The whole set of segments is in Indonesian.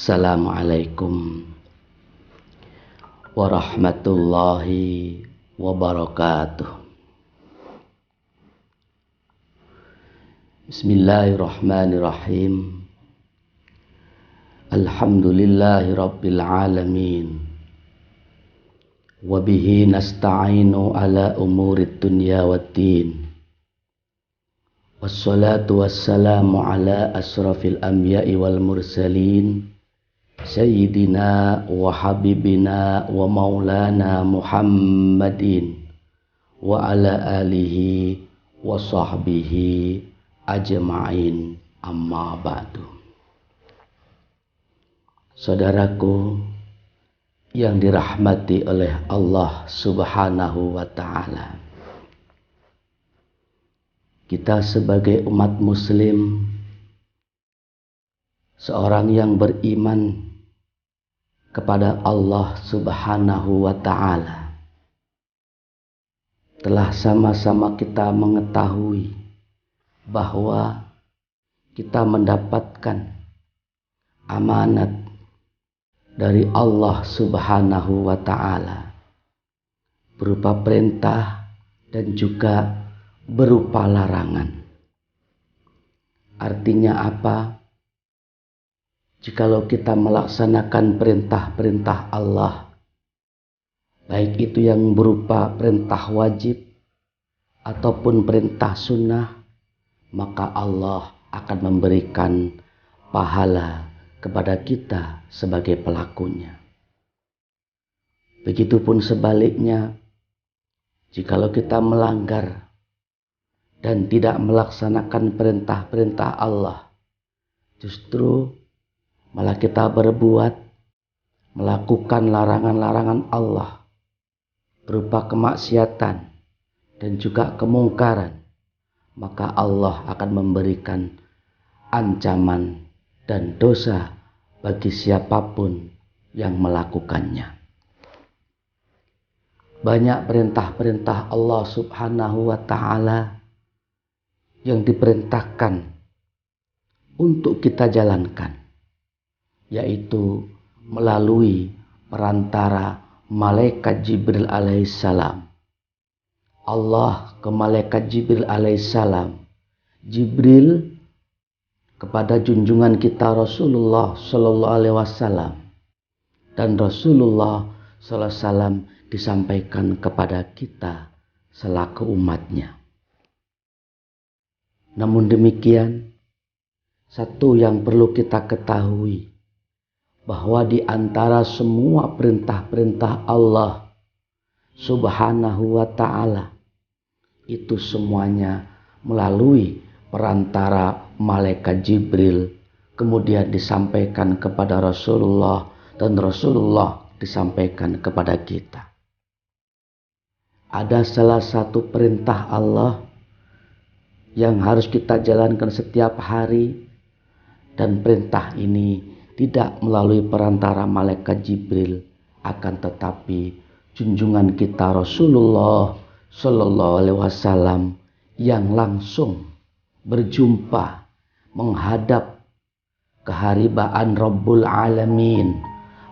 Assalamualaikum warahmatullahi wabarakatuh. Bismillahirrahmanirrahim. Alhamdulillahi rabbil alamin. Wabihi nasta'inu ala umurid dunya waddin. Wassalatu wassalamu ala asrafil anbiya'i wal mursalin Sayyidina wa habibina wa maulana Muhammadin wa ala alihi wa sahbihi ajma'in, amma ba'du. Saudaraku yang dirahmati oleh Allah Subhanahu wa ta'ala, kita sebagai umat muslim, seorang yang beriman kepada Allah Subhanahu wa ta'ala, telah sama-sama kita mengetahui bahwa kita mendapatkan amanat dari Allah Subhanahu wa ta'ala berupa perintah dan juga berupa larangan. Artinya apa? Jikalau kita melaksanakan perintah-perintah Allah, baik itu yang berupa perintah wajib ataupun perintah sunnah, maka Allah akan memberikan pahala kepada kita sebagai pelakunya. Begitupun sebaliknya, jikalau kita melanggar dan tidak melaksanakan perintah-perintah Allah, justru malah kita melakukan larangan-larangan Allah berupa kemaksiatan dan juga kemungkaran, maka Allah akan memberikan ancaman dan dosa bagi siapapun yang melakukannya. Banyak perintah-perintah Allah Subhanahu wa ta'ala yang diperintahkan untuk kita jalankan, yaitu melalui perantara malaikat Jibril alaihissalam. Allah ke malaikat Jibril alaihissalam, Jibril kepada junjungan kita Rasulullah sallallahu alaihi wasallam, dan Rasulullah sallallahu alaihi wasallam disampaikan kepada kita selaku umatnya. Namun demikian, satu yang perlu kita ketahui, bahwa di antara semua perintah-perintah Allah Subhanahu wa ta'ala, itu semuanya melalui perantara malaikat Jibril, kemudian disampaikan kepada Rasulullah, dan Rasulullah disampaikan kepada kita. Ada salah satu perintah Allah yang harus kita jalankan setiap hari, dan perintah ini tidak melalui perantara malaikat Jibril, akan tetapi junjungan kita Rasulullah sallallahu alaihi wasallam yang langsung berjumpa menghadap keharibaan Rabbul Alamin,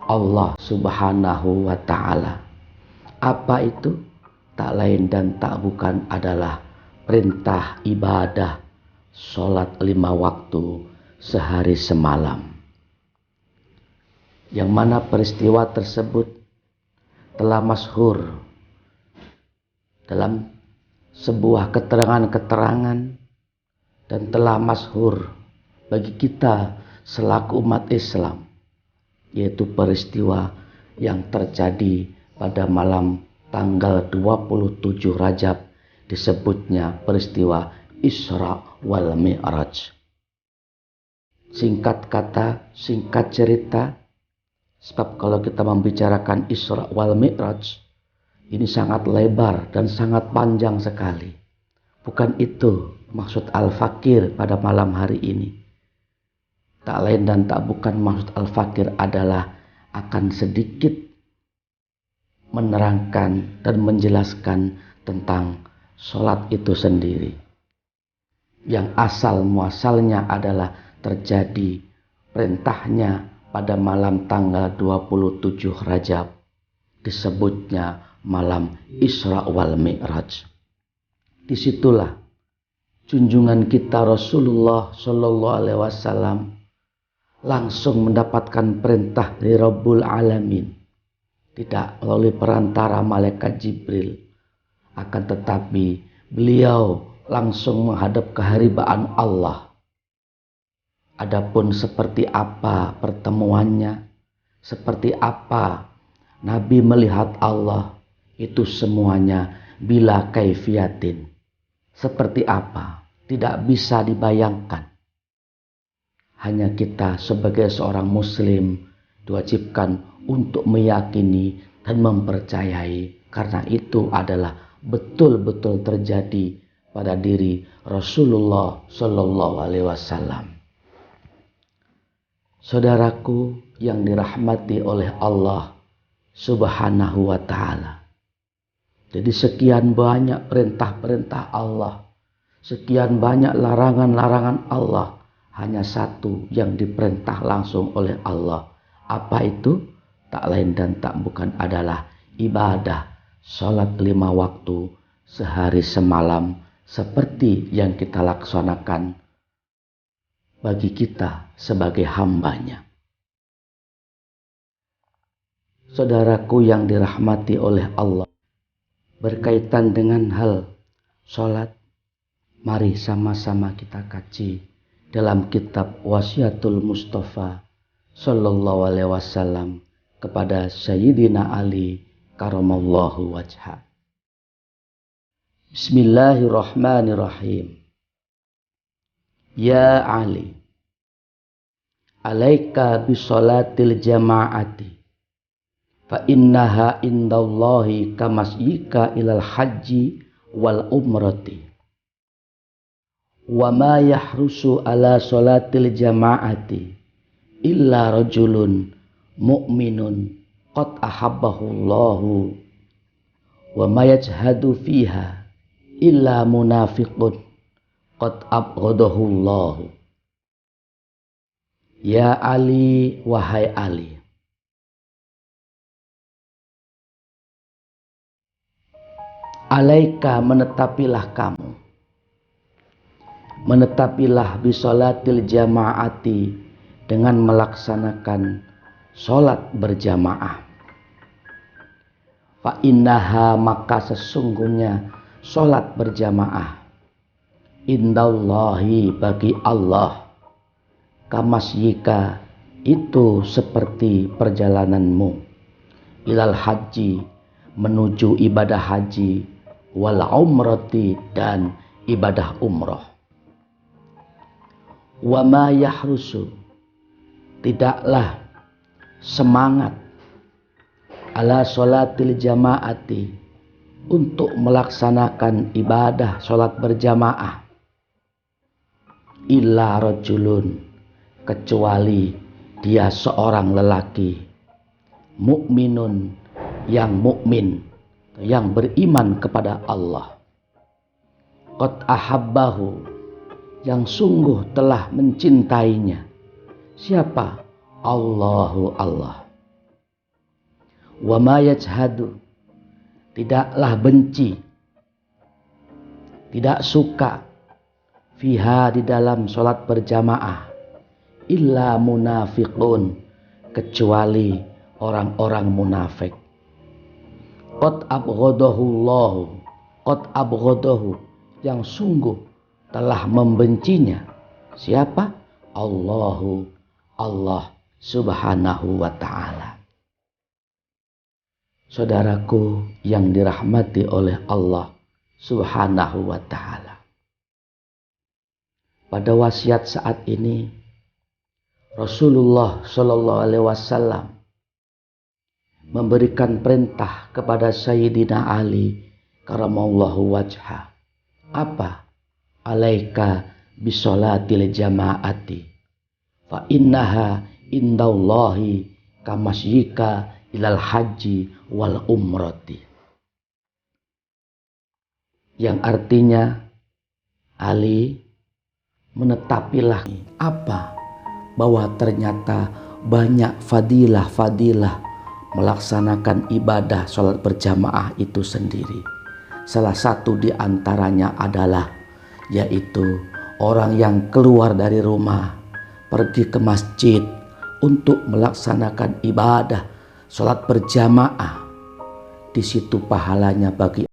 Allah Subhanahu wa ta'ala. Apa itu? Tak lain dan tak bukan adalah perintah ibadah sholat 5 waktu sehari semalam, yang mana peristiwa tersebut telah masyhur dalam sebuah keterangan-keterangan dan telah masyhur bagi kita selaku umat Islam, yaitu peristiwa yang terjadi pada malam tanggal 27 Rajab, disebutnya peristiwa Isra wal Mi'raj. Singkat kata, singkat cerita, sebab kalau kita membicarakan Isra wal Mi'raj, ini sangat lebar dan sangat panjang sekali. Bukan itu maksud Al-Fakir pada malam hari ini. Tak lain dan tak bukan maksud Al-Fakir adalah akan sedikit menerangkan dan menjelaskan tentang sholat itu sendiri, yang asal muasalnya adalah terjadi perintahnya pada malam tanggal 27 Rajab disebutnya malam Isra wal Mi'raj. Disitulah junjungan kita Rasulullah Shallallahu Alaihi Wasallam langsung mendapatkan perintah dari Rabbul Alamin, tidak melalui perantara malaikat Jibril, akan tetapi beliau langsung menghadap keharibaan Allah. Adapun seperti apa pertemuannya, seperti apa Nabi melihat Allah, itu semuanya bila kaifiatin. Seperti apa? Tidak bisa dibayangkan. Hanya kita sebagai seorang muslim diwajibkan untuk meyakini dan mempercayai, karena itu adalah betul-betul terjadi pada diri Rasulullah Shallallahu Alaihi Wasallam. Saudaraku yang dirahmati oleh Allah Subhanahu wa ta'ala. Jadi sekian banyak perintah-perintah Allah, sekian banyak larangan-larangan Allah, hanya satu yang diperintah langsung oleh Allah. Apa itu? Tak lain dan tak bukan adalah ibadah salat 5 waktu sehari semalam, seperti yang kita laksanakan bagi kita sebagai hambanya. Saudaraku yang dirahmati oleh Allah, berkaitan dengan hal sholat, mari sama-sama kita kaji dalam kitab Wasiatul Mustafa Sallallahu Alaihi Wasallam kepada Sayyidina Ali karamallahu wajhah. Bismillahirrahmanirrahim. Ya Ali, alaika bisolatil jama'ati, fa innaha indallahi kamasyika ilal haji wal umrati. Wa ma yahrusu ala salatil jama'ati illa rajulun mu'minun qad ahabbahu Allahu wa ma yajhadu fiha illa munafiqun qad abghadahu Allahu. Ya Ali, wahai Ali, alaika menetapilah kamu, menetapilah bisolatil jama'ati dengan melaksanakan sholat berjamaah. Fa innaha maka sesungguhnya sholat berjamaah indallahi bagi Allah, kamasyika itu seperti perjalananmu, ilal haji menuju ibadah haji, wal umrati dan ibadah umroh. Wa ma yahrusu tidaklah semangat ala sholatil jamaati untuk melaksanakan ibadah sholat berjamaah illa rajulun kecuali dia seorang lelaki mukminun yang mukmin, yang beriman kepada Allah, qad ahabbahu yang sungguh telah mencintainya. Siapa? Allahu Allah. Wa ma yajhadu tidaklah benci, tidak suka fiha di dalam sholat berjamaah illa munafiqun kecuali orang-orang munafik. Qad abghadahu Allahu, qad abghadahu yang sungguh telah membencinya. Siapa? Allahu, Allah Subhanahu wa ta'ala. Saudaraku yang dirahmati oleh Allah Subhanahu wa ta'ala, pada wasiat saat ini Rasulullah Shallallahu Alaihi Wasallam memberikan perintah kepada Sayyidina Ali karamallahu wajhah. Apa? Alaika bisolatil jama'ati fa innaha indallahi kamasyika ilal haji wal umrati. Yang artinya, Ali, menetapilah apa? Bahwa ternyata banyak fadilah-fadilah melaksanakan ibadah sholat berjamaah itu sendiri. Salah satu di antaranya adalah yaitu orang yang keluar dari rumah, pergi ke masjid untuk melaksanakan ibadah sholat berjamaah. Di situ pahalanya bagi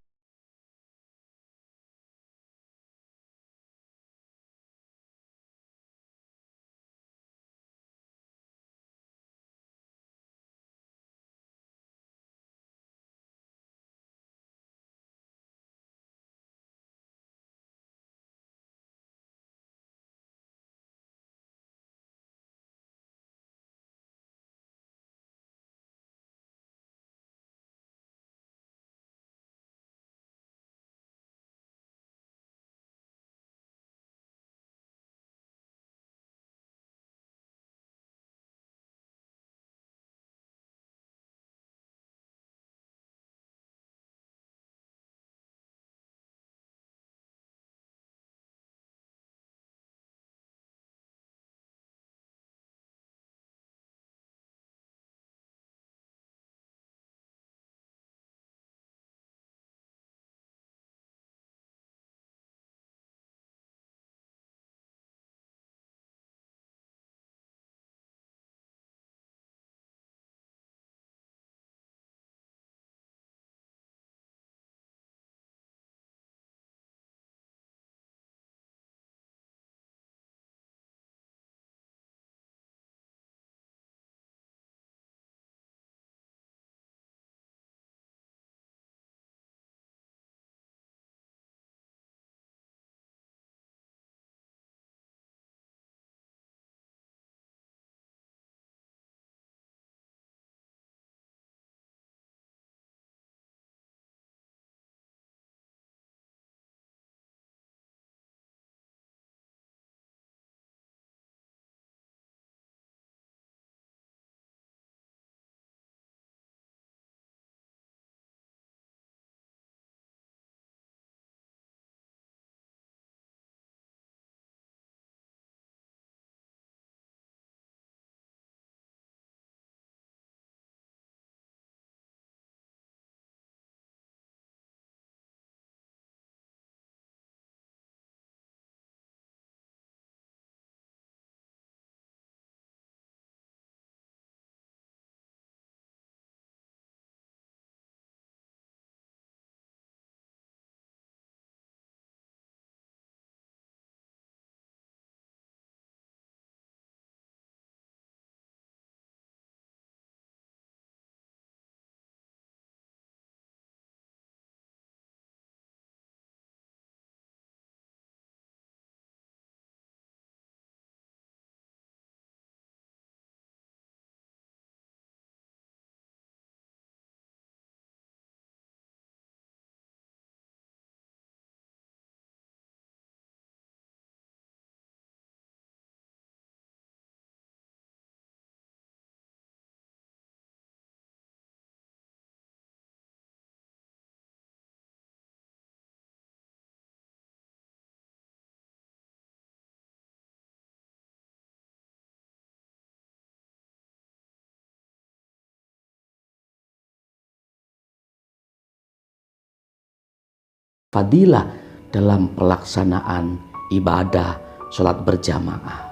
fadilah dalam pelaksanaan ibadah sholat berjamaah.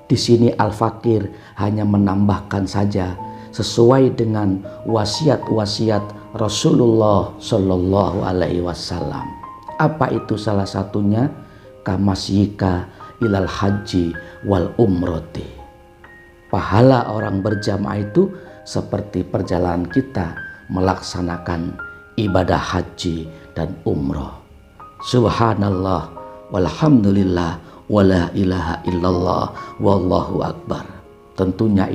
Di sini Al-Fakir hanya menambahkan saja sesuai dengan wasiat-wasiat Rasulullah Shallallahu Alaihi Wasallam. Apa itu salah satunya? Kamasyika ilal haji wal umroti. Pahala orang berjamaah itu seperti perjalanan kita melaksanakan ibadah haji dan umroh. Subhanallah walhamdulillah wala ilaha illallah wallahu akbar. Tentunya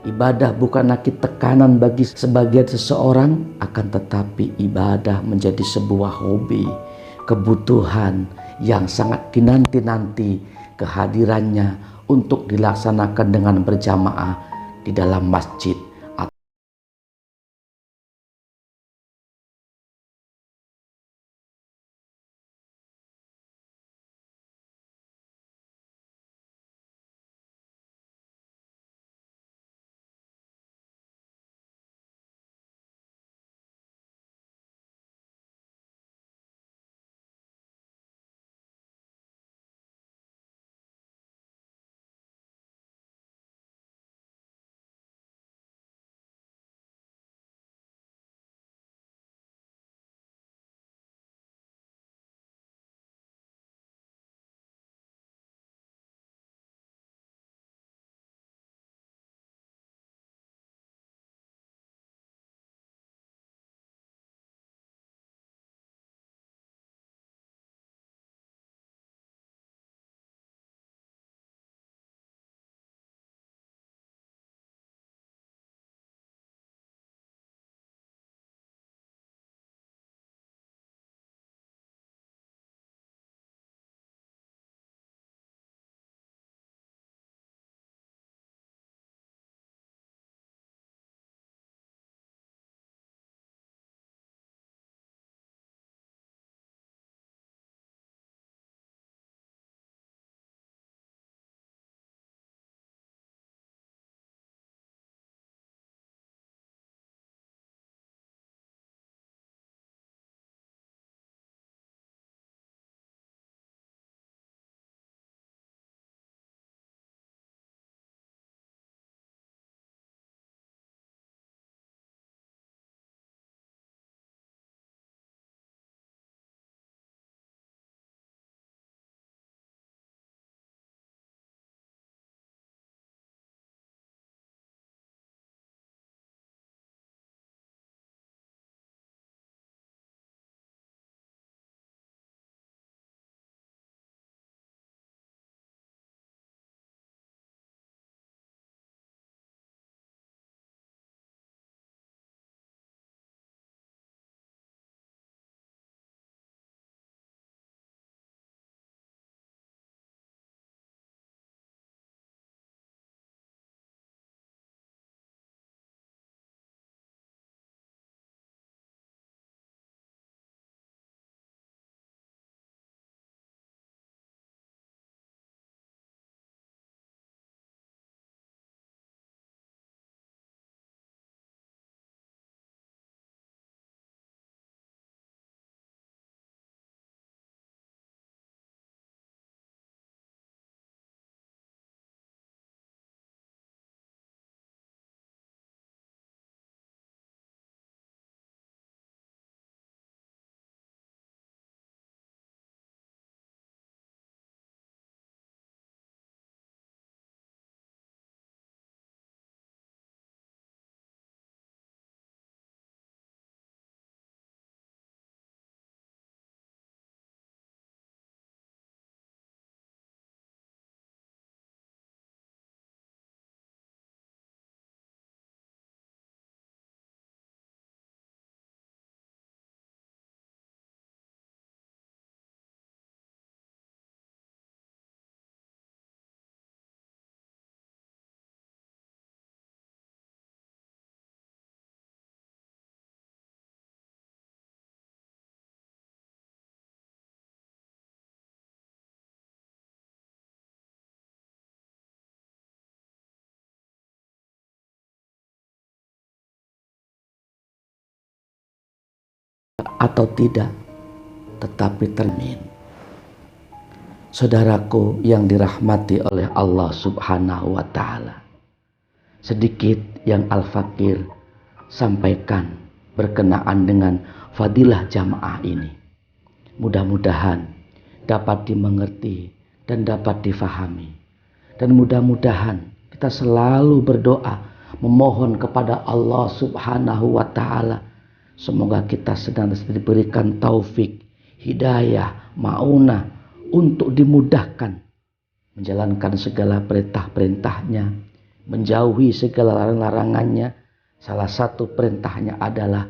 Ibadah bukan lagi tekanan bagi sebagian seseorang, akan tetapi ibadah menjadi sebuah hobi, kebutuhan yang sangat dinanti-nanti kehadirannya untuk dilaksanakan dengan berjamaah di dalam masjid. Atau tidak, tetapi termin. Saudaraku yang dirahmati oleh Allah Subhanahu wa Ta'ala, sedikit yang Al-Fakir sampaikan berkenaan dengan fadilah jamaah ini. Mudah-mudahan dapat dimengerti dan dapat difahami. Dan mudah-mudahan kita selalu berdoa memohon kepada Allah Subhanahu wa Ta'ala, semoga kita senantiasa diberikan taufik, hidayah, maunah untuk dimudahkan menjalankan segala perintah-perintahnya, menjauhi segala larangannya. Salah satu perintahnya adalah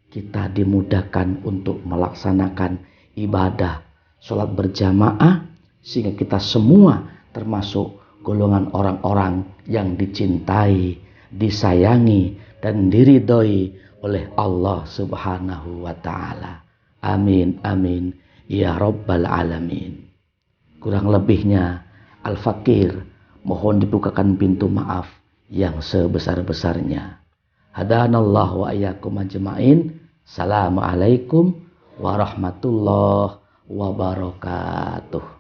kita dimudahkan untuk melaksanakan ibadah sholat berjamaah, sehingga kita semua termasuk golongan orang-orang yang dicintai, disayangi, dan diridhoi oleh Allah Subhanahu wa Ta'ala. Amin, amin, ya Rabbal Alamin. Kurang lebihnya, Al-Fakir mohon dibukakan pintu maaf yang sebesar-besarnya. Hadanallahu wa iyyakum ajma'in. Assalamualaikum warahmatullahi wabarakatuh.